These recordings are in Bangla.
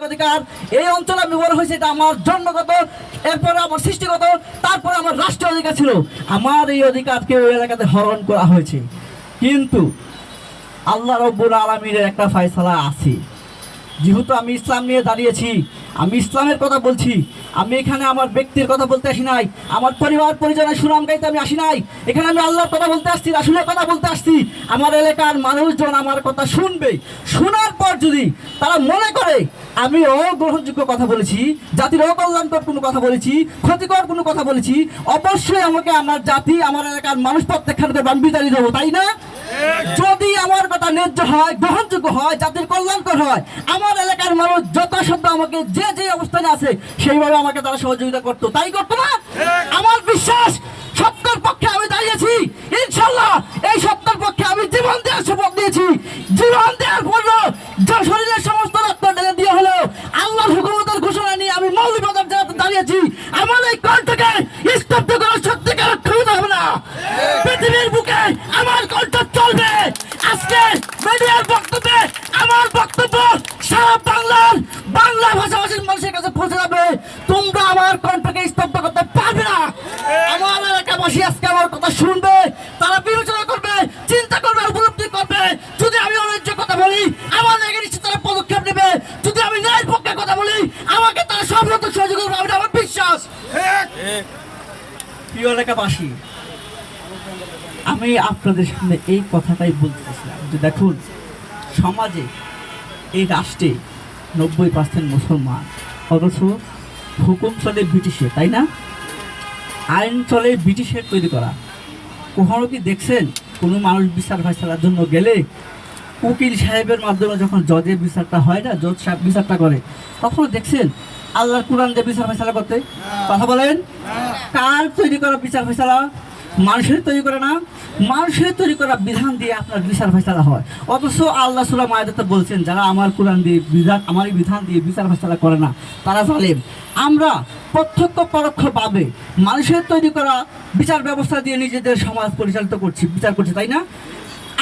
অধিকার এই অঞ্চলে ব্যবহার হয়েছে, এটা আমার জন্মগত, এরপরে আমার সৃষ্টিগত, তারপরে আমার রাষ্ট্রীয় অধিকার ছিল। আমার এই অধিকারকে ওই এলাকাতে হরণ করা হয়েছে। কিন্তু আল্লাহ রব্বুল আলামিনের একটা ফয়সালা আছে। যেহেতু আমি ইসলাম নিয়ে দাঁড়িয়েছি, আমি ইসলামের কথা বলছি, আমি এখানে আমার ব্যক্তির কথা বলতে আসি নাই, আমার পরিবার পরিজনের সুনাম গাইতে আমি আসি নাই। এখানে আমি আল্লাহর কথা বলতে আসছি, রাসূলের কথা বলতে আসছি। আমার এলাকার মানুষজন আমার কথা শুনবে, শোনার পর যদি তারা মনে করে আমি অগ্রহণযোগ্য কথা বলেছি, জাতির অকল্যাণকর কোনো কথা বলেছি, ক্ষতিকর কোনো কথা বলেছি, অবশ্যই আমাকে আমার জাতি, আমার এলাকার মানুষ প্রত্যাখ্যান করবে, আমি বিতাড়িত হবো, তাই না? যদি আমার কথা ন্যায্য হয়, গ্রহণযোগ্য হয়, জাতির কল্যাণকর হয়, আমার এলাকার মানুষ যথাসাধ্য আমাকে যে যে অবস্থানে আছে সেইভাবে আমাকে তারা সহযোগিতা করতো, তাই করতো না? আমার বিশ্বাস সত্যের পক্ষে আমি দাঁড়িয়েছি, ইনশাল্লাহ এই সত্যের পক্ষে আমি জীবন দেওয়ার শপথ নিয়েছি। জীবন দেওয়ার পর যা শরীরের সমস্ত রক্ত ঢেলে দিয়ে হলেও আল্লাহর হুকুমতের ঘোষণা নিয়ে আমি মৌলিকতার জায়গাতে দাঁড়িয়েছি। আমার এই কণ্ঠকে স্তব্ধ করার সত্যিকার ক্ষমতা হবে না। পৃথিবীর বুকে আমার কণ্ঠ চলবে। আজকে মিডিয়ার বক্তব্যে আমার বক্তব্য সারা বাংলা ভাষাভাষীর মানুষের কাছে পৌঁছে যাবে। তোমরা আমার কণ্ঠকে স্তব্ধ করতে পারবে না। আমার এলাকাবাসী আজকে আমার কথা শুনবে, তারা বিবেচনা করবে, চিন্তা করবে, উপলব্ধি করবে। যদি আমি অন্যায্য কথা বলি, আমার লেগে নিশ্চিত তারা পদক্ষেপ নেবে। যদি আমি ন্যায়ের পক্ষে কথা বলি, আমাকে তারা সর্বত সহযোগিতা করবে, আমার বিশ্বাস। প্রিয় এলাকাবাসী, আমি আপনাদের সামনে এই কথাটাই বলতে চাইছিলাম যে দেখুন, সমাজে, এই রাষ্ট্রে 90% মুসলমান, অথচ হুকুম চলে ব্রিটিশের, তাই না? আইন চলে ব্রিটিশের তৈরি করা। কখনো কি দেখছেন কোনো মানুষ বিচার ফয়সালার জন্য গেলে উকিল সাহেবের মাধ্যমে যখন জজের বিচারটা হয় না, জজ সাহেব বিচারটা করে, কখনো দেখছেন আল্লাহর কোরআন দিয়ে বিচার ফয়সালা করতে? কথা বলেন, কার তৈরি করা বিচার ফয়সালা? মানুষের তৈরি করে না, মানুষের তৈরি করা বিধান দিয়ে আপনার বিচার ফয়সালা হয়। অথচ আল্লাহ সূরা মায়েদাতে বলছেন, যারা আমার কোরআন দিয়ে আমার বিধান দিয়ে বিচার ফয়সালা করে না তারা জালেম। আমরা প্রত্যক্ষ পরোক্ষভাবে মানুষের তৈরি করা বিচার ব্যবস্থা দিয়ে নিজেদের সমাজ পরিচালিত করছি, বিচার করছি, তাই না?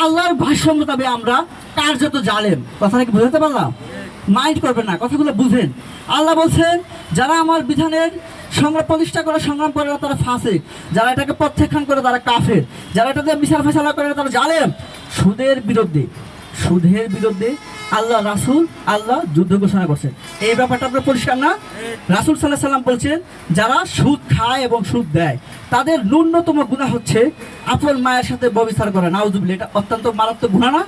আল্লাহর ভাষ্য মোতাবেক আমরা কার্যত জালেম। কথাটা কি বুঝতে পারলাম? মাইন্ড করবেন না, কথাগুলো বুঝেন। আল্লাহ বলছেন, যারা আমার বিধানের প্রতিষ্ঠা করে সংগ্রাম করে তারা ফাসিক, যারা এটাকে প্রত্যাখ্যান করে তারা কাফের, যারা এটাতে বিচার ফয়সালা করে তারা জালেম। সুদের বিরুদ্ধে আল্লাহ যুদ্ধ ঘোষণা করছেন। এই ব্যাপারটা আপনার পরিষ্কার না? রাসূল সাল্লাল্লাহু আলাইহি সাল্লাম বলছেন, যারা সুদ খায় এবং সুদ দেয় তাদের ন্যূনতম গুনাহ হচ্ছে আপন মায়ের সাথে ব্যভিচার করা। নাউজুবিল্লাহ, এটা অত্যন্ত মারাত্মক গুনাহ না?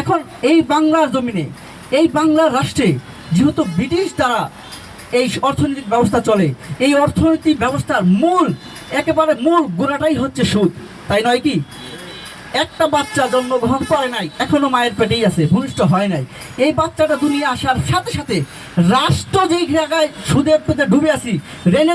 এখন এই বাংলার জমিনে, এই বাংলার রাষ্ট্রে যেহেতু ব্রিটিশ দ্বারা এই অর্থনৈতিক ব্যবস্থা চলে, এই অর্থনৈতিক ব্যবস্থার একেবারে মূল গোড়াটাই হচ্ছে সুদ, তাই নয় কি? একটা বাচ্চা জন্মগ্রহণ করে নাই, এখনো মায়ের পেটেই আছে, ভূমিষ্ঠ হয় নাই। এই বাচ্চাটা দুনিয়া আসার সাথে সাথে রাষ্ট্র যেই জায়গায় সুদের পেতে ডুবে আছি, রেলের